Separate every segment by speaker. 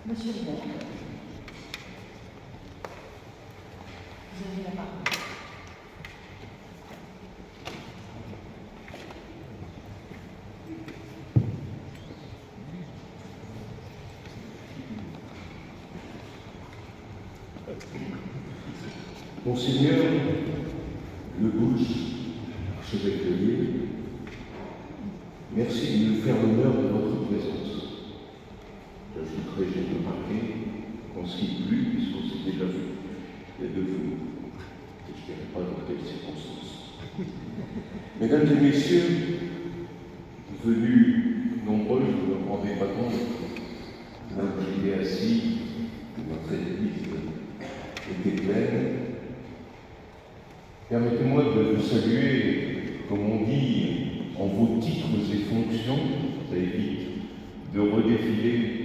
Speaker 1: Monsieur le maire, vous avez la parole.
Speaker 2: Monseigneur Le Bouch, archevêque de Lille, merci de nous faire l'honneur de votre présence. J'ajouterai, j'ai remarqué qu'on ne se quitte plus puisqu'on s'est déjà vu il y a 2 jours. Et je ne dirai pas dans quelles circonstances. Mesdames et messieurs, venus nombreux, je ne me rendais pas compte, là où j'étais assis, notre église était pleine. Permettez-moi de vous saluer, comme on dit, en vos titres et fonctions. Ça évite de redéfiler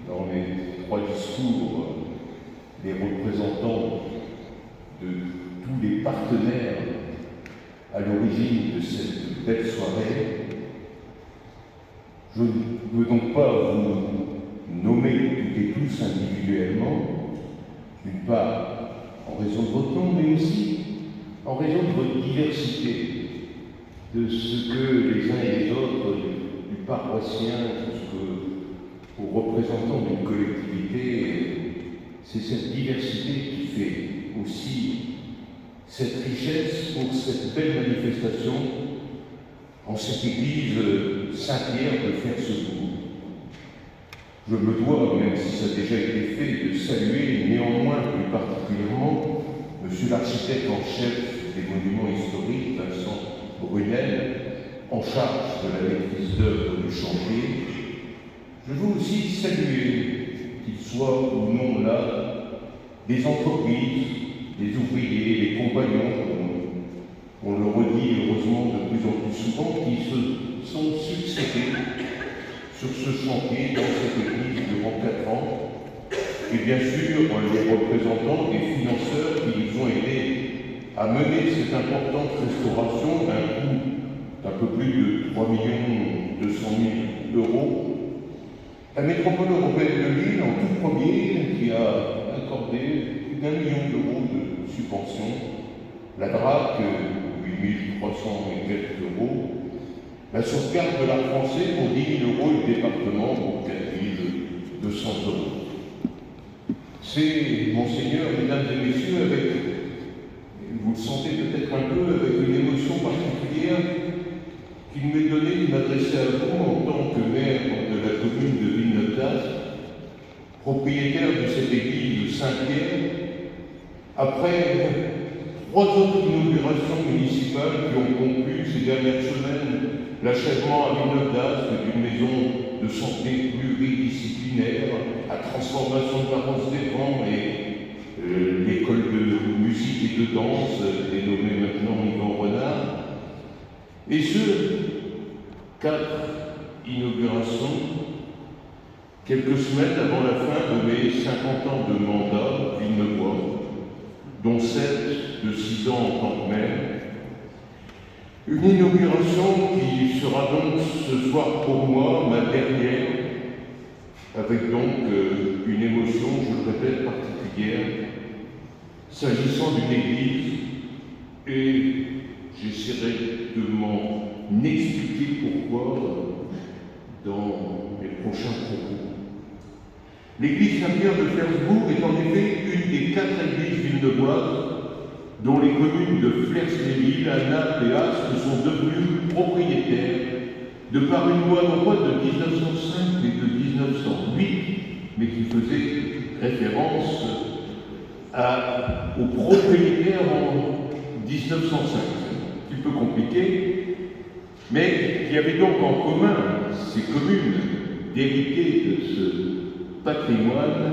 Speaker 2: dans les 3 discours les représentants de tous les partenaires à l'origine de cette belle soirée. Je ne veux donc pas vous nommer toutes et tous individuellement, d'une part en raison de votre nom, mais aussi en raison de votre diversité, de ce que les uns et les autres, du paroissien jusqu'aux représentants d'une collectivité, c'est cette diversité qui fait aussi cette richesse pour cette belle manifestation en cette église Saint-Pierre de faire ce cours. Je me dois, même si ça a déjà été fait, de saluer néanmoins plus particulièrement Monsieur l'architecte en chef des monuments historiques, Vincent Brunel, en charge de la maîtrise d'œuvre du chantier. Je veux aussi saluer, qu'ils soient ou non là, des entreprises, des ouvriers, des compagnons, on le redit heureusement de plus en plus souvent, qui se sont succédés sur ce chantier dans cette église durant 4 ans. Et bien sûr, les représentants des financeurs qui nous ont aidés à mener cette importante restauration d'un coût d'un peu plus de 3 200 000 €. La métropole européenne de Lille, en tout premier, qui a accordé plus d'1 million d'euros de subvention. La DRAC, 8 300 et quelques euros. La sauvegarde de l'art français pour 10 000 € et le département pour 4 200 €. C'est, Monseigneur, mesdames et messieurs, avec, vous le sentez peut-être un peu, avec une émotion particulière qu'il m'est donné de m'adresser à vous en tant que maire de la commune de Villeneuve-d'Ascq, propriétaire de cette église Saint-Pierre, après 3 autres inaugurations municipales qui ont conclu ces dernières semaines l'achèvement à Villeneuve-d'Ascq d'une maison de santé pluridisciplinaire, à transformation de Parence des Vents et l'école de musique et de danse, dénommée maintenant Yvan Renard. Et ce, 4 inaugurations, quelques semaines avant la fin de mes 50 ans de mandat villeneuvois, dont 7 de 6 ans en tant que maire. Une inauguration qui sera donc ce soir pour moi ma dernière, avec donc une émotion, je le répète, particulière, s'agissant d'une église, et j'essaierai de m'en expliquer pourquoi dans les prochains propos. L'église Saint-Pierre de Flersbourg est en effet une des 4 églises villeneuvoises dont les communes de Flers-les-Villes, Naples et Ascq sont devenues propriétaires de par une loi non pas de 1905 mais de 1908, mais qui faisait référence aux propriétaires en 1905. C'est un petit peu compliqué, mais qui avait donc en commun ces communes d'hériter de ce patrimoine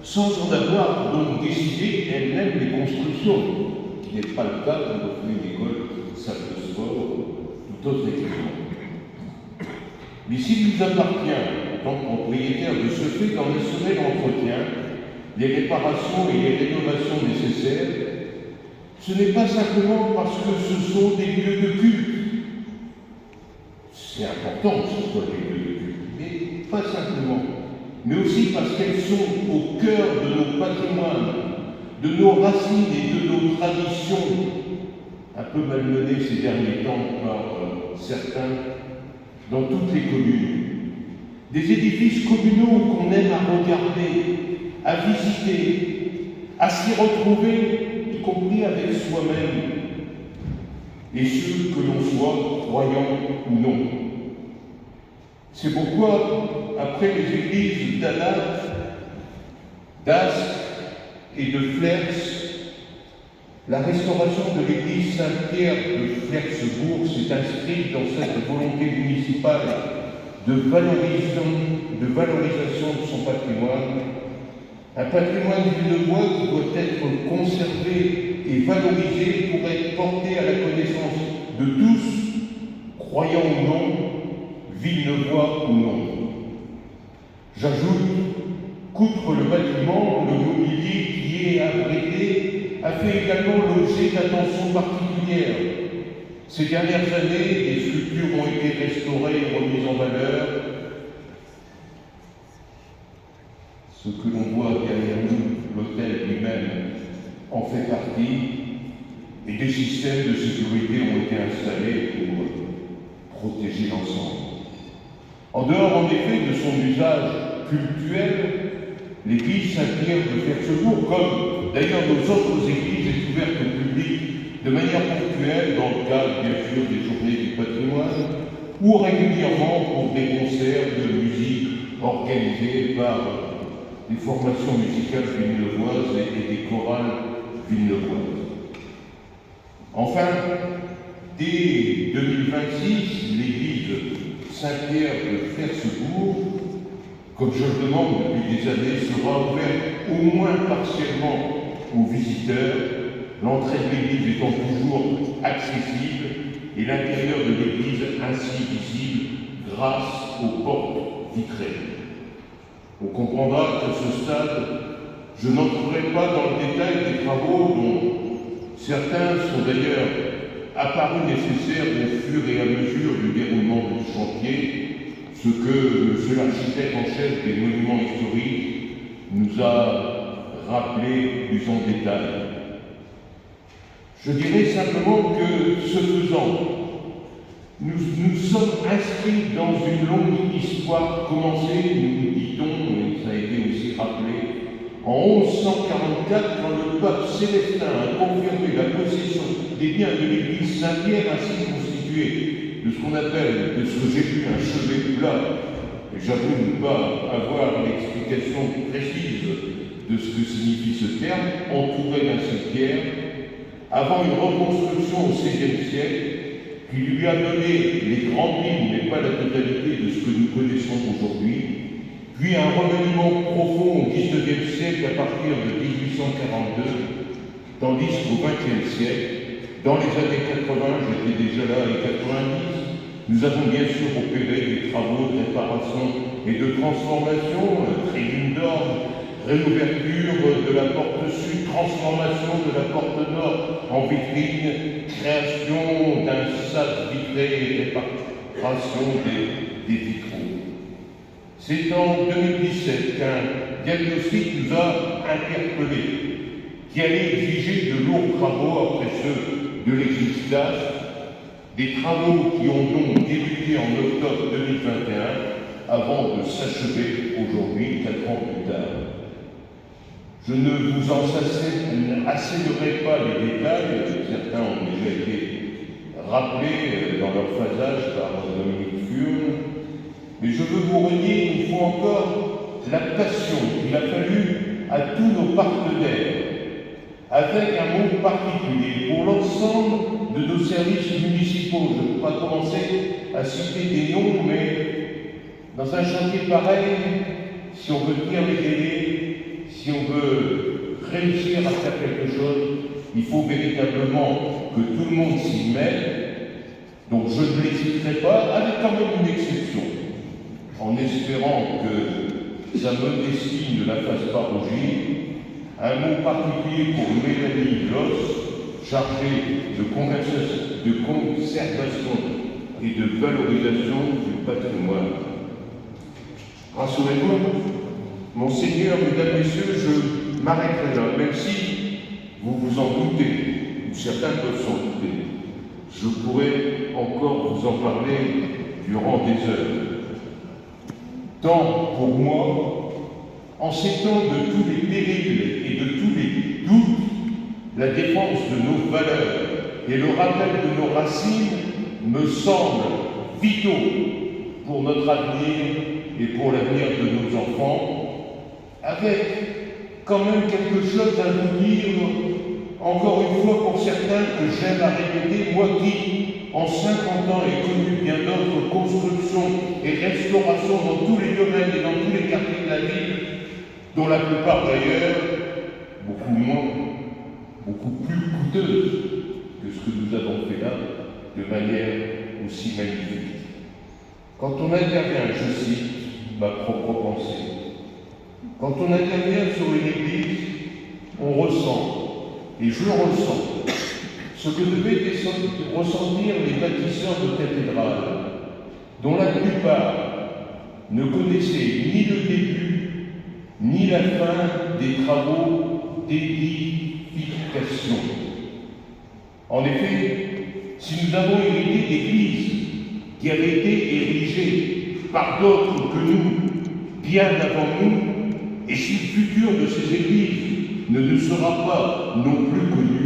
Speaker 2: sans en avoir donc décidé elles-mêmes les constructions, qui n'est pas le cas de une école, salle de sport, tout autre équipement. Mais s'il nous appartient, en tant que propriétaire, de ce fait d'en assurer l'entretien, les réparations et les rénovations nécessaires, ce n'est pas simplement parce que ce sont des lieux de culte. C'est important que ce soit des lieux de culte, mais pas simplement. mais aussi parce qu'elles sont au cœur de nos patrimoines, de nos racines et de nos traditions, un peu malmenées ces derniers temps par certains dans toutes les communes. Des édifices communaux qu'on aime à regarder, à visiter, à s'y retrouver, y compris avec soi-même, et ce que l'on soit croyant ou non. C'est pourquoi, après les églises d'Alat, d'Ascq et de Flers, la restauration de l'église Saint-Pierre de Flersbourg s'est inscrite dans cette volonté municipale de valorisation de son patrimoine, un patrimoine villeneuvois qui doit être conservé et valorisé pour être porté à la connaissance de tous, croyants ou non, villeneuvois ou non. J'ajoute qu'outre le bâtiment, le mobilier qui est abrité a fait également l'objet d'attention particulière. Ces dernières années, des sculptures ont été restaurées et remises en valeur. Ce que l'on voit derrière nous, l'hôtel lui-même, en fait partie, et des systèmes de sécurité ont été installés pour protéger l'ensemble. En dehors, en effet, de son usage cultuel, l'église Saint-Pierre de Flersbourg, comme d'ailleurs nos autres églises, est ouverte au public de manière ponctuelle dans le cadre, bien sûr, des journées du patrimoine, ou régulièrement pour des concerts de musique organisés par des formations musicales villeneuvoises et des chorales villeneuvoises. Enfin, dès 2026, l'église Saint-Pierre de Flersbourg, comme je le demande depuis des années, sera ouverte au moins partiellement aux visiteurs, l'entrée de l'église étant toujours accessible et l'intérieur de l'église ainsi visible grâce aux portes vitrées. On comprendra qu'à ce stade, je n'entrerai pas dans le détail des travaux dont certains sont d'ailleurs apparus nécessaires au fur et à mesure du déroulement du chantier, ce que M. l'architecte en chef des monuments historiques nous a rappelé plus en détail. Je dirais simplement que, ce faisant, nous sommes inscrits dans une longue histoire commencée, nous dit-on, et ça a été aussi rappelé, en 1144, quand le pape Célestin a confirmé la possession des biens de l'église Saint-Pierre ainsi constituée de ce qu'on appelle, de ce que j'ai vu, un chevet plat. Et j'avoue ne pas avoir l'explication précise de ce que signifie ce terme, entouré d'un cimetière, avant une reconstruction au XVIe siècle, qui lui a donné les grandes lignes, mais pas la totalité de ce que nous connaissons aujourd'hui, puis un remaniement profond au XIXe siècle à partir de 1842, tandis qu'au XXe siècle, dans les années 80, j'étais déjà là, et 90, nous avons bien sûr opéré des travaux de réparation et de transformation, tribune d'orgue, réouverture de la porte sud, transformation de la porte nord en vitrine, création d'un sas vitré et réparation des vitraux. C'est en 2017 qu'un diagnostic nous a interpellés, qui allait exiger de lourds travaux après ceux de l'église d'Ascq, des travaux qui ont donc débuté en octobre 2021 avant de s'achever aujourd'hui, 4 ans plus tard. Je ne vous en assénerai pas les détails, certains ont déjà été rappelés dans leur phasage par Dominique Furne, mais je veux vous redire une fois encore la passion qu'il a fallu à tous nos partenaires, avec un mot particulier pour l'ensemble de nos services municipaux. Je ne peux pas commencer à citer des noms, mais dans un chantier pareil, si on veut tenir les délais, si on veut réussir à faire quelque chose, il faut véritablement que tout le monde s'y mette. Donc je ne l'hésiterai pas, avec quand même une exception, en espérant que sa modestie ne la fasse pas rougir. Un mot particulier pour Mélanie Bloss, chargée de conservation et de valorisation du patrimoine. Rassurez-vous, Monseigneur, mesdames, messieurs, je m'arrêterai là, même si vous vous en doutez, ou certains peuvent s'en douter. Je pourrais encore vous en parler durant des heures. Tant pour moi, en ces temps de tous les périls et de tous les doutes, la défense de nos valeurs et le rappel de nos racines me semblent vitaux pour notre avenir et pour l'avenir de nos enfants, avec quand même quelque chose à vous dire, encore une fois pour certains que j'aime à répéter, moi qui, en 50 ans, ai connu bien d'autres constructions et restaurations dans tous les domaines et dans tous les quartiers de la ville, dont la plupart d'ailleurs, beaucoup plus coûteuses que ce que nous avons fait là, de manière aussi magnifique. Quand on intervient, je cite ma propre pensée, quand on intervient sur une église, on ressent, et je ressens, ce que devaient ressentir les bâtisseurs de cathédrales, dont la plupart ne connaissaient ni le début, ni la fin des travaux d'édification. En effet, si nous avons hérité d'églises qui avaient été érigées par d'autres que nous, bien avant nous, et si le futur de ces églises ne nous sera pas non plus connu,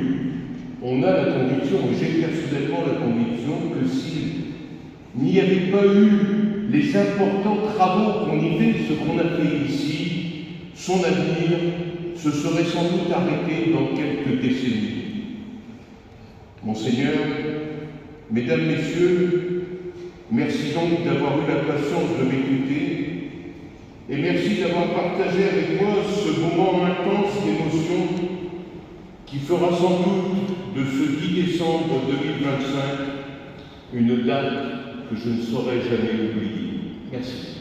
Speaker 2: on a la conviction, et j'ai personnellement la conviction, que s'il n'y avait pas eu les importants travaux qu'on y fait, ce qu'on a fait ici, son avenir se serait sans doute arrêté dans quelques décennies. Monseigneur, mesdames, messieurs, merci donc d'avoir eu la patience de m'écouter et merci d'avoir partagé avec moi ce moment intense d'émotion qui fera sans doute de ce 10 décembre 2025 une date que je ne saurai jamais oublier. Merci.